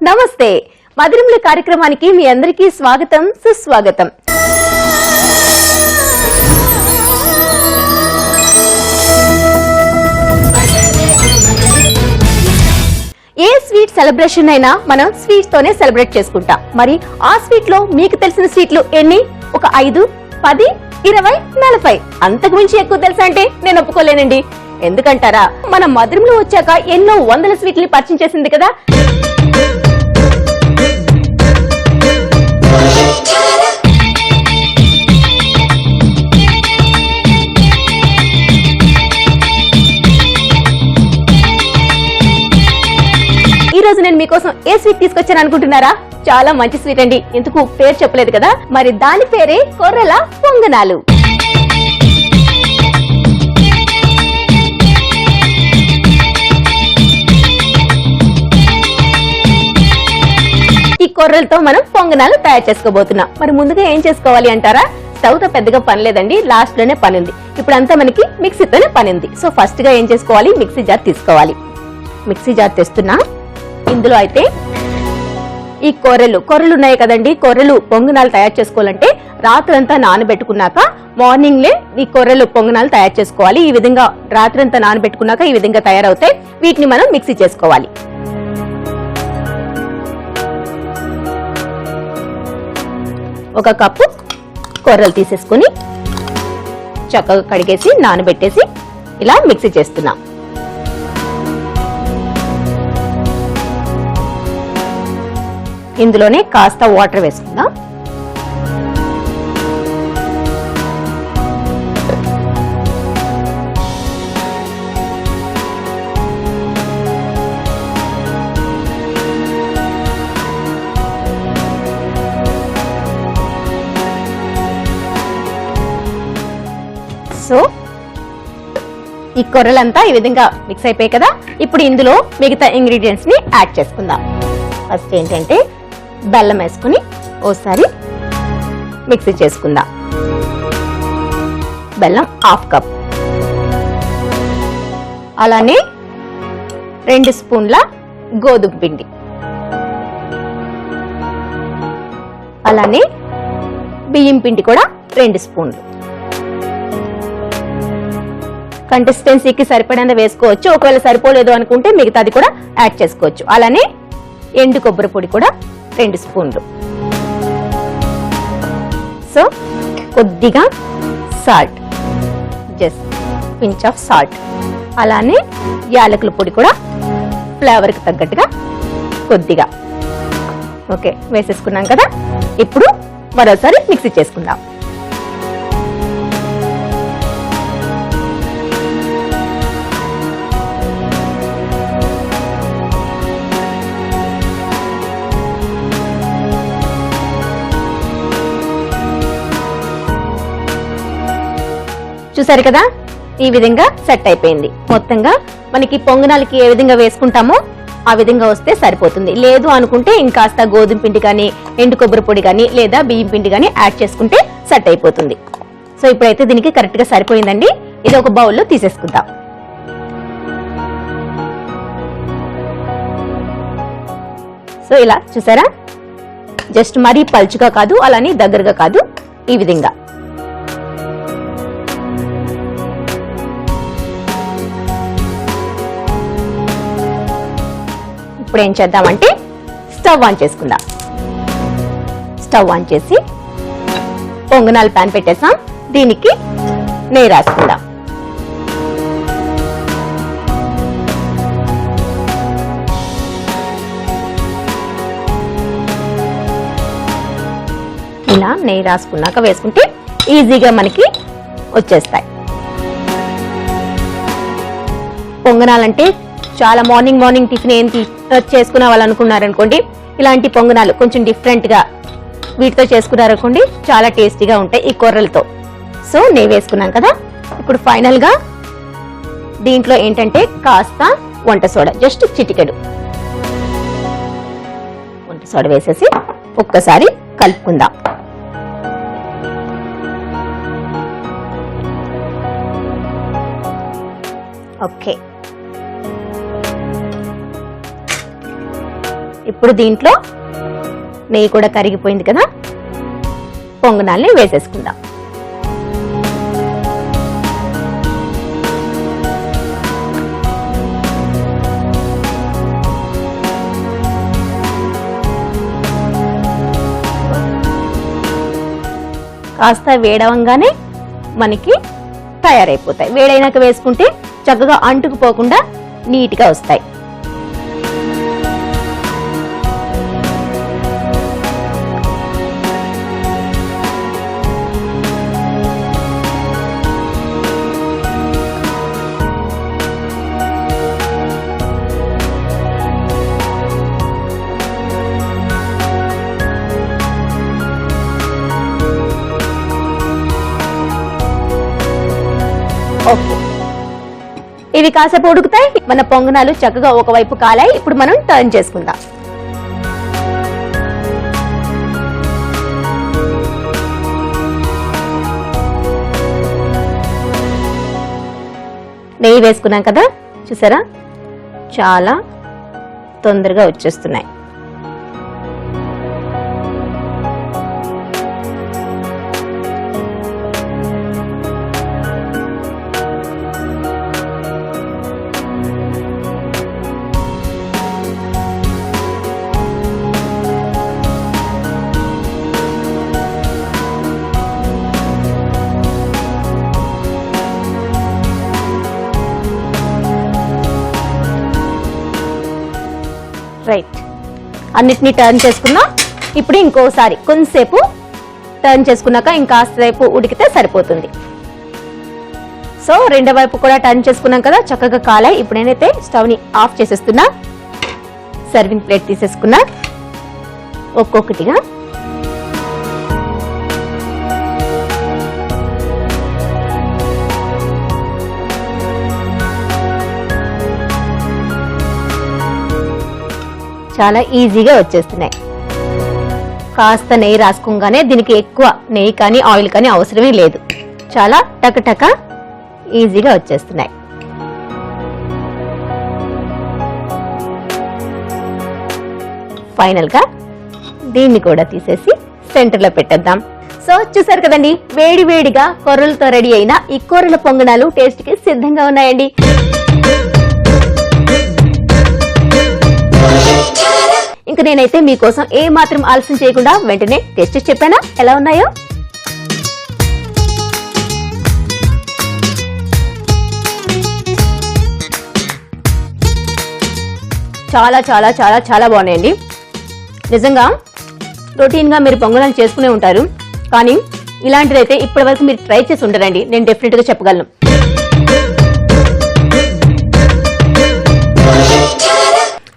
నమస్తే. మధురముల కార్యక్రమానికి మీ అందరికీ స్వాగతం, సుస్వాగతం. ఏ స్వీట్ సెలబ్రేషన్ అయినా మనం స్వీట్స్ తోనే సెలబ్రేట్ చేసుకుంటాం. మరి ఆ స్వీట్ లో మీకు తెలిసిన స్వీట్లు ఎన్ని? ఒక 5, 10, 20, 40. అంతకు మించి ఎక్కువ తెలుసా అంటే నేను ఒప్పుకోలేనండి. ఎందుకంటారా, మన మధురములు వచ్చాక ఎన్నో వందల స్వీట్లని పరిచయం చేసింది కదా. ఈ రోజు నేను మీకోసం ఏ స్వీట్ తీసుకొచ్చాను అనుకుంటున్నారా? చాలా మంచి స్వీట్ అండి. ఎందుకు పేరు చెప్పలేదు కదా, మరి దాని పేరే కొర్రల పొంగనాలు. ఈ కొర్రలతో మనం పొంగనాలు తయారు చేసుకోబోతున్నాం. మరి ముందుగా ఏం చేసుకోవాలి అంటారా? స్టవ్ తో పెద్దగా పని లేదండి, లాస్ట్ లోనే పని ఉంది. ఇప్పుడంతా మనకి మిక్సీతోనే పని ఉంది. సో ఫస్ట్ గా ఏం చేసుకోవాలి, మిక్సీ జార్ తీసుకోవాలి. మిక్సీ జార్ తెస్తున్నా. ఇందులో అయితే ఈ కొర్రలు ఉన్నాయి కదండి, కొర్రలు పొంగనాలు తయారు చేసుకోవాలంటే రాత్రంతా నానబెట్టుకున్నాక మార్నింగ్ ఈ కొర్రలు పొంగనాలు తయారు చేసుకోవాలి. ఈ విధంగా రాత్రంతా నానబెట్టుకున్నాక ఈ విధంగా తయారవుతాయి. వీటిని మనం మిక్సీ చేసుకోవాలి. ఒక కప్పు కొర్రలు తీసేసుకుని చక్కగా కడిగేసి నానబెట్టేసి ఇలా మిక్సీ చేస్తున్నాం. ఇందులోనే కాస్త వాటర్ వేసుకుందాం. సో ఈ కొర్రలంతా ఈ విధంగా మిక్స్ అయిపోయాయి కదా. ఇప్పుడు ఇందులో మిగతా ఇంగ్రీడియంట్స్ ని యాడ్ చేసుకుందాం. ఫస్ట్ ఏంటంటే బెల్లం వేసుకుని ఓసారి మిక్సీ చేసుకుందాం. బెల్లం 1/2 కప్, అలానే 2 స్పూన్ల గోధుమ పిండి, అలానే బియ్యం పిండి కూడా 2 స్పూన్లు. కన్సిస్టెన్సీకి సరిపడంత వేసుకోవచ్చు. ఒకవేళ సరిపోలేదు అనుకుంటే మిగతాది కూడా యాడ్ చేసుకోవచ్చు. అలానే ఎండు కొబ్బరి పొడి కూడా 2 స్పూన్లు. సో కొద్దిగా salt, just pinch of salt. అలానే యాలకుల పొడి కూడా ఫ్లేవర్ కి తగ్గట్టుగా కొద్దిగా. ఓకే, వేసేసుకున్నాం కదా. ఇప్పుడు మరోసారి మిక్సీ చేసుకుందాం. చూసారు కదా, ఈ విధంగా సెట్ అయిపోయింది. మొత్తంగా మనకి పొంగనాలకి ఏ విధంగా వేసుకుంటామో ఆ విధంగా వస్తే సరిపోతుంది. లేదు అనుకుంటే ఇంకాస్త గోధుమ పిండి కానీ, ఎండు కొబ్బరి పొడి కానీ, లేదా బియ్యం పిండి కానీ యాడ్ చేసుకుంటే సెట్ అయిపోతుంది. సో ఇప్పుడైతే దీనికి కరెక్ట్ గా సరిపోయిందండి. ఇది ఒక బౌల్లో తీసేసుకుందాం. సో ఇలా చూసారా, జస్ట్ మరీ పల్చుగా కాదు, అలానే దగ్గరగా కాదు, ఈ విధంగా. ఇప్పుడు ఏం చేద్దామంటే స్టవ్ ఆన్ చేసుకుందాం. స్టవ్ ఆన్ చేసి పొంగనాల ప్యాన్ పెట్టేసాం. దీనికి నెయ్యి రాసుకుందాం. ఇలా నెయ్యి రాసుకున్నాక వేసుకుంటే ఈజీగా మనకి వచ్చేస్తాయి. పొంగనాలంటే చాలా మార్నింగ్ టిఫిన్ ఏం చేసుకునే వాళ్ళు అనుకున్నారనుకోండి, ఇలాంటి పొంగనాలు కొంచెం డిఫరెంట్ గా వీటితో చేసుకున్నారనుకోండి, చాలా టేస్టీగా ఉంటాయి ఈ కొర్రలతో. సో నెయ్యి వేసుకున్నాం కదా. ఇప్పుడు ఫైనల్ గా దీంట్లో ఏంటంటే కాస్త వంట సోడా, జస్ట్ చిటికెడు వంట సోడా వేసేసి ఒక్కసారి కలుపుకుందాం. ఓకే, ఇప్పుడు దీంట్లో నెయ్యి కూడా కరిగిపోయింది కదా, పొంగనాల్ని వేసేసుకుందాం. కాస్త వేడవంగానే మనకి తయారైపోతాయి. వేడైనాక వేసుకుంటే చక్కగా అంటుకుపోకుండా నీట్గా వస్తాయి. ఓకే, ఇవి కాసేపు ఉడుకుతాయి. మన పొంగనాలు చక్కగా ఒకవైపు కాలాయి. ఇప్పుడు మనం టర్న్ చేసుకుందాం. నెయ్యి వేసుకున్నాం కదా, చూసారా చాలా తొందరగా వచ్చేస్తున్నాయి. రైట్, అన్నిటినీ టర్న్ చేసుకున్నా. ఇప్పుడు ఇంకోసారి కొంతసేపు టర్న్ చేసుకున్నాక ఇంకాసేపు ఉడికితే సరిపోతుంది. సో రెండో వైపు కూడా టర్న్ చేసుకున్నాం కదా, చక్కగా కాలాయి. ఇప్పుడు నేనైతే స్టవ్ ని ఆఫ్ చేసేస్తున్నా. సర్వింగ్ ప్లేట్ తీసేసుకున్నా. ఒక్కొక్కటిగా చాలా ఈజీగా వచ్చేస్తున్నాయి. కాస్త నెయ్యి రాసుకోగానే దీనికి ఎక్కువ నెయ్యి కానీ ఆయిల్ కానీ అవసరమే లేదు. చాలా టకటక ఈజీగా వచ్చేస్తున్నాయి. ఫైనల్ గా దీన్ని కూడా తీసేసి సెంటర్ లో పెట్టేద్దాం. సో చూసారు కదండి, వేడి వేడిగా కొర్రలతో రెడీ అయిన ఈ కొర్రల పొంగనాలు టేస్ట్ కి సిద్ధంగా ఉన్నాయండి. ఇంకా నేనైతే మీకోసం ఏ మాత్రం ఆలస్యం చేయకుండా వెంటనే టేస్ట్ చెప్పానా ఎలా ఉన్నాయో. చాలా చాలా చాలా చాలా బాగున్నాయండి. నిజంగా రొటీన్ గా మీరు పొంగనాలు చేసుకునే ఉంటారు, కానీ ఇలాంటిదైతే ఇప్పటి వరకు మీరు ట్రై చేసి ఉంటారండి, నేను డెఫినెట్ గా చెప్పగలను.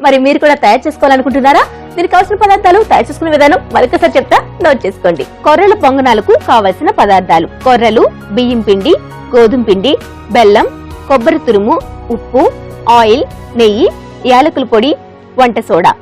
మరి మీరు కూడా తయారు చేసుకోవాలనుకుంటున్నారా? దీనికి కావాల్సిన పదార్థాలు, తయారు చేసుకునే విధానం మరొకసారి చెప్తా, నోట్ చేసుకోండి. కొర్రల పొంగనాలకు కావలసిన పదార్థాలు: కొర్రలు, బియ్యం పిండి, గోధుమ పిండి, బెల్లం, కొబ్బరి తురుము, ఉప్పు, ఆయిల్, నెయ్యి, యాలకుల పొడి, వంట సోడా.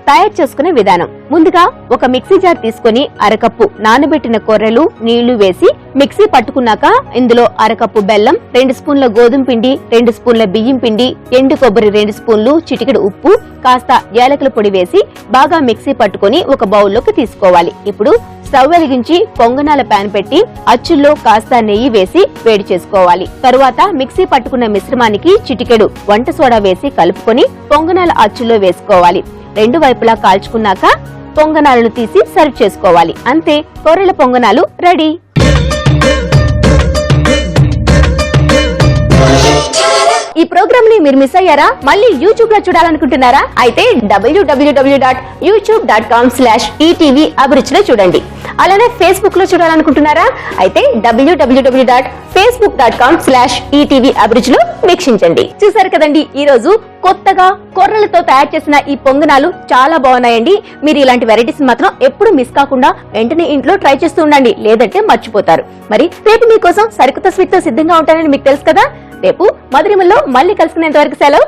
తయారు చేసుకునే విధానం: ముందుగా ఒక మిక్సీ జార్ తీసుకుని అరకప్పు నానబెట్టిన కొర్రలు, నీళ్లు వేసి మిక్సీ పట్టుకున్నాక ఇందులో అరకప్పు బెల్లం, 2 స్పూన్ల గోధుమ పిండి, 2 స్పూన్ల బియ్యం పిండి, ఎండు కొబ్బరి 2 స్పూన్లు, చిటికెడు ఉప్పు, కాస్త యాలకుల పొడి వేసి బాగా మిక్సీ పట్టుకుని ఒక బౌల్లోకి తీసుకోవాలి. ఇప్పుడు స్టవ్ వెలిగించి పొంగనాల పాన్ పెట్టి అచ్చుల్లో కాస్త నెయ్యి వేసి వేడి చేసుకోవాలి. తరువాత మిక్సీ పట్టుకున్న మిశ్రమానికి చిటికెడు వంట సోడా వేసి కలుపుకొని పొంగనాల అచ్చుల్లో వేసుకోవాలి. 2 వైపులా కాల్చుకున్నాక పొంగనాలను తీసి సర్వ్ చేసుకోవాలి. అంతే, కొర్రల పొంగనాలు రెడీ. ఈ ప్రోగ్రామ్ ని మీరు మిస్ అయ్యారా? మళ్ళీ యూట్యూబ్ లో చూడాలనుకుంటున్నారా? అయితే www.youtube.com/etv అభిరుచిలో చూడండి. అలానే ఫేస్బుక్ లో చూడాలనుకుంటున్నారా? అయితే www.facebook.com/etv అభిరుచిలో వీక్షించండి. చూసారు కదండి, ఈ రోజు కొత్తగా కొర్రలతో తయారు చేసిన ఈ పొంగనాలు చాలా బాగున్నాయండి. మీరు ఇలాంటి వెరైటీస్ మాత్రం ఎప్పుడు మిస్ కాకుండా వెంటనే ఇంట్లో ట్రై చేస్తూ ఉండండి, లేదంటే మర్చిపోతారు. మరి రేపు మీకోసం సరికొత్త స్వీట్ తో సిద్ధంగా ఉంటానని మీకు తెలుసు కదా. రేపు మధురిమల్లో మళ్ళీ కలుసుకునేంత వరకు సెలవు.